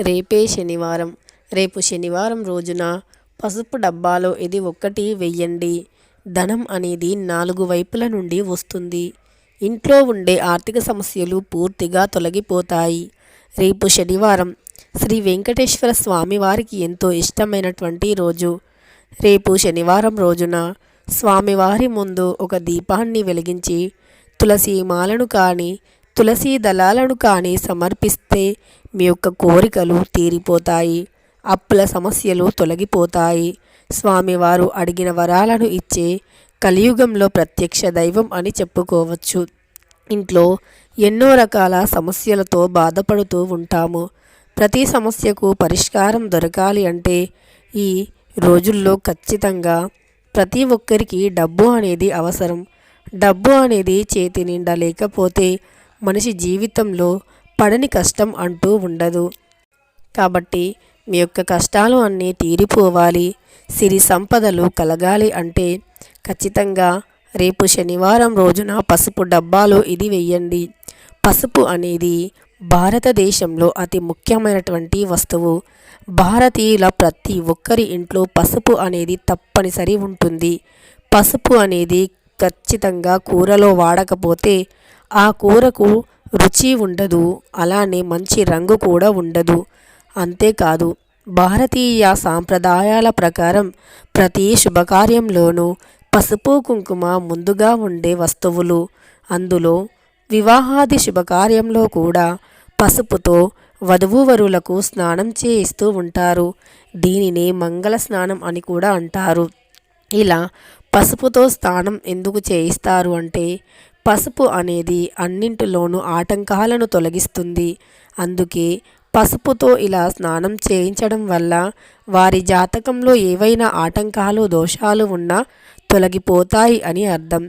రేపే శనివారం. రేపు శనివారం రోజున పసుపు డబ్బాలో ఇది ఒక్కటి వెయ్యండి. ధనం అనేది 4 వైపుల నుండి వస్తుంది. ఇంట్లో ఉండే ఆర్థిక సమస్యలు పూర్తిగా తొలగిపోతాయి. రేపు శనివారం శ్రీ వెంకటేశ్వర స్వామి వారికి ఎంతో ఇష్టమైనటువంటి రోజు. రేపు శనివారం రోజున స్వామివారి ముందు ఒక దీపాన్ని వెలిగించి తులసి మాలను కానీ తులసి దళాలను కానీ సమర్పిస్తే మీ యొక్క కోరికలు తీరిపోతాయి. అప్పుల సమస్యలు తొలగిపోతాయి. స్వామివారు అడిగిన వరాలను ఇచ్చే కలియుగంలో ప్రత్యక్ష దైవం అని చెప్పుకోవచ్చు. ఇంట్లో ఎన్నో రకాల సమస్యలతో బాధపడుతూ ఉంటాము. ప్రతి సమస్యకు పరిష్కారం దొరకాలి అంటే ఈ రోజుల్లో ఖచ్చితంగా ప్రతి ఒక్కరికి డబ్బు అనేది అవసరం. డబ్బు అనేది చేతి నిండా లేకపోతే మనిషి జీవితంలో పడని కష్టం అంటూ ఉండదు. కాబట్టి మీ యొక్క కష్టాలు అన్నీ తీరిపోవాలి, సిరి సంపదలు కలగాలి అంటే ఖచ్చితంగా రేపు శనివారం రోజున పసుపు డబ్బాలో ఇది వెయ్యండి. పసుపు అనేది భారతదేశంలో అతి ముఖ్యమైనటువంటి వస్తువు. భారతీయుల ప్రతి ఒక్కరి ఇంట్లో పసుపు అనేది తప్పనిసరి ఉంటుంది. పసుపు అనేది ఖచ్చితంగా కూరలో వాడకపోతే ఆ కూరకు రుచి ఉండదు, అలానే మంచి రంగు కూడా ఉండదు. అంతేకాదు భారతీయ సాంప్రదాయాల ప్రకారం ప్రతి శుభకార్యంలోనూ పసుపు కుంకుమ ముందుగా ఉండే వస్తువులు. అందులో వివాహాది శుభకార్యంలో కూడా పసుపుతో వధూవరులకు స్నానం చేయిస్తూ ఉంటారు. దీనిని మంగళ స్నానం అని కూడా అంటారు. ఇలా పసుపుతో స్నానం ఎందుకు చేయిస్తారు అంటే పసుపు అనేది అన్నింటిలోనూ ఆటంకాలను తొలగిస్తుంది. అందుకే పసుపుతో ఇలా స్నానం చేయించడం వల్ల వారి జాతకంలో ఏవైనా ఆటంకాలు దోషాలు ఉన్నా తొలగిపోతాయి అని అర్థం.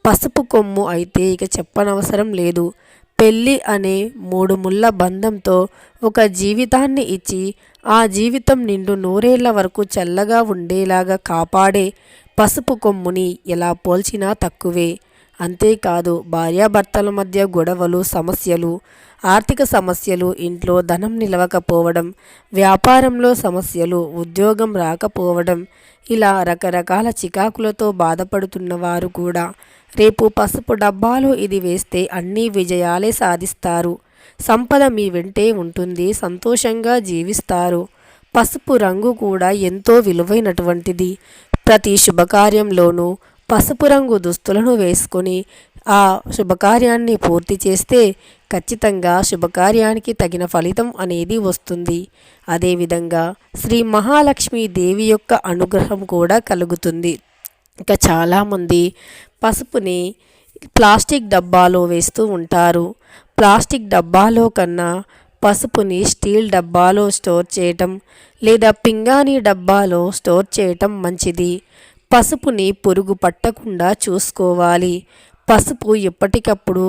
పసుపు కొమ్ము అయితే ఇక చెప్పనవసరం లేదు. పెళ్ళి అనే 3 ముళ్ళ బంధంతో ఒక జీవితాన్ని ఇచ్చి ఆ జీవితం నిండు నూరేళ్ల వరకు చల్లగా ఉండేలాగా కాపాడే పసుపు కొమ్ముని ఎలా పోల్చినా తక్కువే. అంతేకాదు భార్యాభర్తల మధ్య గొడవలు, సమస్యలు, ఆర్థిక సమస్యలు, ఇంట్లో ధనం నిలవకపోవడం, వ్యాపారంలో సమస్యలు, ఉద్యోగం రాకపోవడం, ఇలా రకరకాల చికాకులతో బాధపడుతున్న వారు కూడా రేపు పసుపు డబ్బాలో ఇది వేస్తే అన్ని విజయాలే సాధిస్తారు. సంపద మీ వెంటే ఉంటుంది, సంతోషంగా జీవిస్తారు. పసుపు రంగు కూడా ఎంతో విలువైనటువంటిది. ప్రతి శుభకార్యంలోనూ పసుపు రంగు దుస్తులను వేసుకొని ఆ శుభకార్యాన్ని పూర్తి చేస్తే ఖచ్చితంగా శుభకార్యానికి తగిన ఫలితం అనేది వస్తుంది. అదేవిధంగా శ్రీ మహాలక్ష్మీ దేవి యొక్క అనుగ్రహం కూడా కలుగుతుంది. ఇక చాలామంది పసుపుని ప్లాస్టిక్ డబ్బాలో వేస్తూ ఉంటారు. ప్లాస్టిక్ డబ్బాలో కన్నా పసుపుని స్టీల్ డబ్బాలో స్టోర్ చేయటం లేదా పింగాణీ డబ్బాలో స్టోర్ చేయటం మంచిది. పసుపుని పురుగు పట్టకుండా చూసుకోవాలి. పసుపు ఎప్పటికప్పుడు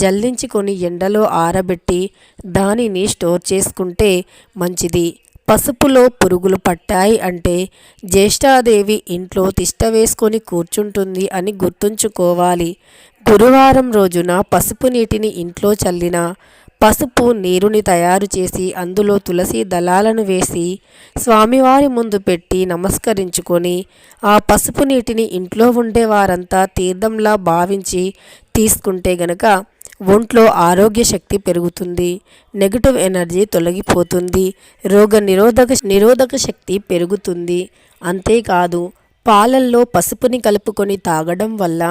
జల్లించుకొని ఎండలో ఆరబెట్టి దానిని స్టోర్ చేసుకుంటే మంచిది. పసుపులో పురుగులు పట్టాయి అంటే జ్యేష్ఠాదేవి ఇంట్లో తిష్ట వేసుకొని కూర్చుంటుంది అని గుర్తుంచుకోవాలి. గురువారం రోజున పసుపు నీటిని ఇంట్లో చల్లిన పసుపు నీరుని తయారు చేసి అందులో తులసి దళాలను వేసి స్వామివారి ముందు పెట్టి నమస్కరించుకొని ఆ పసుపు నీటిని ఇంట్లో ఉండే వారంతా తీర్థంలా భావించి తీసుకుంటే గనక ఒంట్లో ఆరోగ్య శక్తి పెరుగుతుంది, నెగటివ్ ఎనర్జీ తొలగిపోతుంది, రోగ నిరోధక శక్తి పెరుగుతుంది. అంతేకాదు పాలల్లో పసుపుని కలుపుకొని తాగడం వల్ల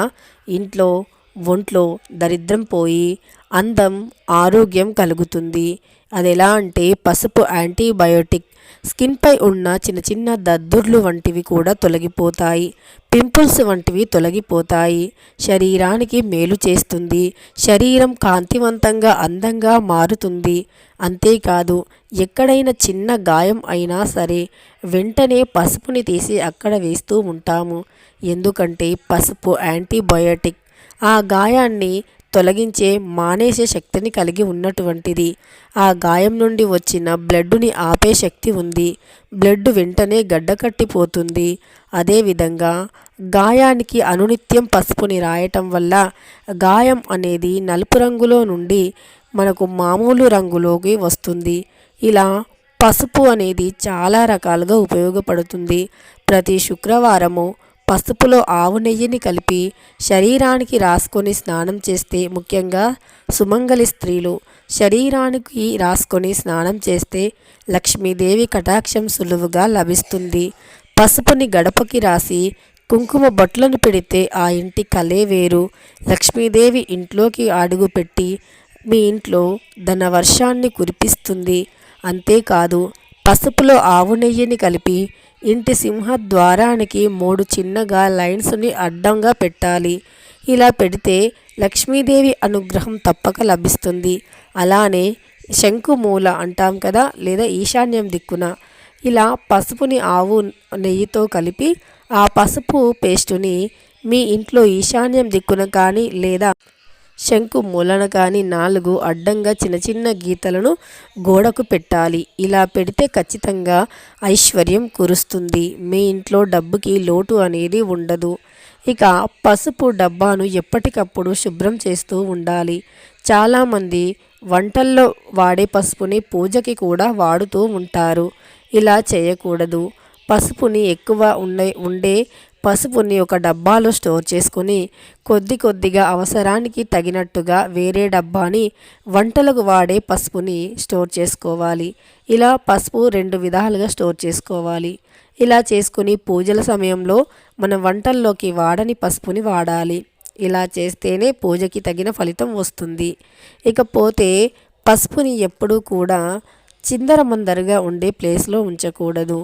ఒంట్లో దరిద్రం పోయి అందం, ఆరోగ్యం కలుగుతుంది. అది ఎలా అంటే పసుపు యాంటీబయోటిక్. స్కిన్పై ఉన్న చిన్న చిన్న దద్దుర్లు వంటివి కూడా తొలగిపోతాయి. పింపుల్స్ వంటివి తొలగిపోతాయి. శరీరానికి మేలు చేస్తుంది. శరీరం కాంతివంతంగా అందంగా మారుతుంది. అంతేకాదు ఎక్కడైనా చిన్న గాయం అయినా సరే వెంటనే పసుపుని తీసి అక్కడ వేస్తూ ఉంటాము. ఎందుకంటే పసుపు యాంటీబయోటిక్. ఆ గాయాన్ని తొలగించే మానేసే శక్తిని కలిగి ఉన్నటువంటిది. ఆ గాయం నుండి వచ్చిన బ్లడ్డుని ఆపే శక్తి ఉంది. బ్లడ్ వెంటనే గడ్డకట్టిపోతుంది. అదేవిధంగా గాయానికి అనునిత్యం పసుపుని రాయటం వల్ల గాయం అనేది నలుపు రంగులో నుండి మనకు మామూలు రంగులోకి వస్తుంది. ఇలా పసుపు అనేది చాలా రకాలుగా ఉపయోగపడుతుంది. ప్రతి శుక్రవారము పసుపులో ఆవు నెయ్యిని కలిపి శరీరానికి రాసుకొని స్నానం చేస్తే, ముఖ్యంగా సుమంగలి స్త్రీలు శరీరానికి రాసుకొని స్నానం చేస్తే లక్ష్మీదేవి కటాక్షం సులువుగా లభిస్తుంది. పసుపుని గడపకి రాసి కుంకుమ బొట్లను పెడితే ఆ ఇంటి కలే వేరు. లక్ష్మీదేవి ఇంట్లోకి అడుగుపెట్టి మీ ఇంట్లో ధనవర్షాన్ని కురిపిస్తుంది. అంతేకాదు, పసుపులో ఆవు నెయ్యిని కలిపి ఇంటి సింహద్వారానికి 3 చిన్నగా లైన్స్ని అడ్డంగా పెట్టాలి. ఇలా పెడితే లక్ష్మీదేవి అనుగ్రహం తప్పక లభిస్తుంది. అలానే శంకుమూల అంటాం కదా, లేదా ఈశాన్యం దిక్కున ఇలా పసుపుని ఆవు నెయ్యితో కలిపి ఆ పసుపు పేస్టుని మీ ఇంట్లో ఈశాన్యం దిక్కున కానీ లేదా శంకు మూలన కానీ 4 అడ్డంగా చిన్న చిన్న గీతలను గోడకు పెట్టాలి. ఇలా పెడితే ఖచ్చితంగా ఐశ్వర్యం కురుస్తుంది. మీ ఇంట్లో డబ్బుకి లోటు అనేది ఉండదు. ఇక పసుపు డబ్బాను ఎప్పటికప్పుడు శుభ్రం చేస్తూ ఉండాలి. చాలామంది వంటల్లో వాడే పసుపుని పూజకి కూడా వాడుతూ ఉంటారు. ఇలా చేయకూడదు. పసుపుని ఎక్కువ ఉండే పసుపుని ఒక డబ్బాలో స్టోర్ చేసుకొని కొద్దిగా అవసరానికి తగినట్టుగా వేరే డబ్బాని వంటలకు వాడే పసుపుని స్టోర్ చేసుకోవాలి. ఇలా పసుపు 2 విధాలుగా స్టోర్ చేసుకోవాలి. ఇలా చేసుకుని పూజల సమయంలో మన వంటల్లోకి వాడని పసుపుని వాడాలి. ఇలా చేస్తేనే పూజకి తగిన ఫలితం వస్తుంది. ఇకపోతే పసుపుని ఎప్పుడూ కూడా చిందరమందరగా ఉండే ప్లేస్లో ఉంచకూడదు.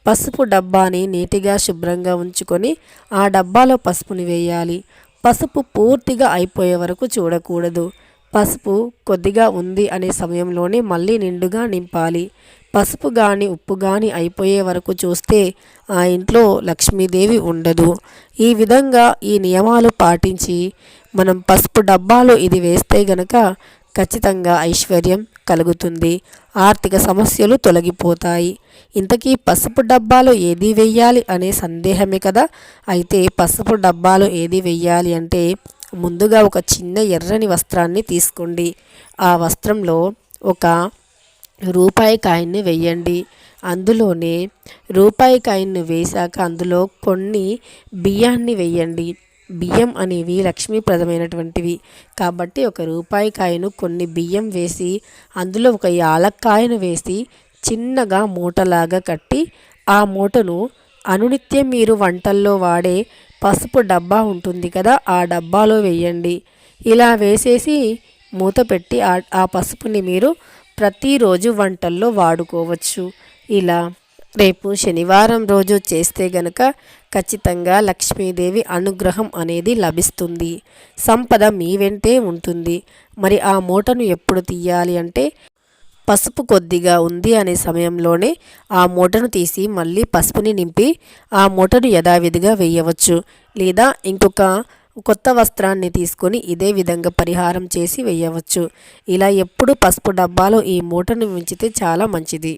పసుపు డబ్బాని నీటిగా శుభ్రంగా ఉంచుకొని ఆ డబ్బాలో పసుపుని వేయాలి. పసుపు పూర్తిగా అయిపోయే వరకు చూడకూడదు. పసుపు కొద్దిగా ఉంది అనే సమయంలోనే మళ్ళీ నిండుగా నింపాలి. పసుపు కానీ ఉప్పు కానీ అయిపోయే వరకు చూస్తే ఆ ఇంట్లో లక్ష్మీదేవి ఉండదు. ఈ విధంగా ఈ నియమాలు పాటించి మనం పసుపు డబ్బాలో ఇది వేస్తే గనక ఖచ్చితంగా ఐశ్వర్యం కలుగుతుంది. ఆర్థిక సమస్యలు తొలగిపోతాయి. ఇంతకీ పసుపు డబ్బాలో ఏది వెయ్యాలి అనే సందేహమే కదా. అయితే పసుపు డబ్బాలో ఏది వెయ్యాలి అంటే ముందుగా ఒక చిన్న ఎర్రని వస్త్రాన్ని తీసుకోండి. ఆ వస్త్రంలో ఒక రూపాయి కాయిన్ని వెయ్యండి. అందులోనే రూపాయి కాయిన్ను వేశాక అందులో కొన్ని బియ్యాన్ని వెయ్యండి. బియ్యం అనేవి లక్ష్మీప్రదమైనటువంటివి కాబట్టి ఒక రూపాయి కాయను కొన్ని బియ్యం వేసి అందులో ఒక యాలక్కాయను వేసి చిన్నగా మూటలాగా కట్టి ఆ మూటను అనునిత్యం మీరు వంటల్లో వాడే పసుపు డబ్బా ఉంటుంది కదా, ఆ డబ్బాలో వేయండి. ఇలా వేసేసి మూత పెట్టి ఆ పసుపుని మీరు ప్రతిరోజు వంటల్లో వాడుకోవచ్చు. ఇలా రేపు శనివారం రోజు చేస్తే గనక ఖచ్చితంగా లక్ష్మీదేవి అనుగ్రహం అనేది లభిస్తుంది. సంపద మీ వెంటే ఉంటుంది. మరి ఆ మూటను ఎప్పుడు తీయాలి అంటే పసుపు కొద్దిగా ఉంది అనే సమయంలోనే ఆ మూటను తీసి మళ్ళీ పసుపుని నింపి ఆ మూటను యథావిధిగా వేయవచ్చు. లేదా ఇంకొక కొత్త వస్త్రాన్ని తీసుకొని ఇదే విధంగా పరిహారం చేసి వేయవచ్చు. ఇలా ఎప్పుడు పసుపు డబ్బాలో ఈ మూటను ఉంచితే చాలా మంచిది.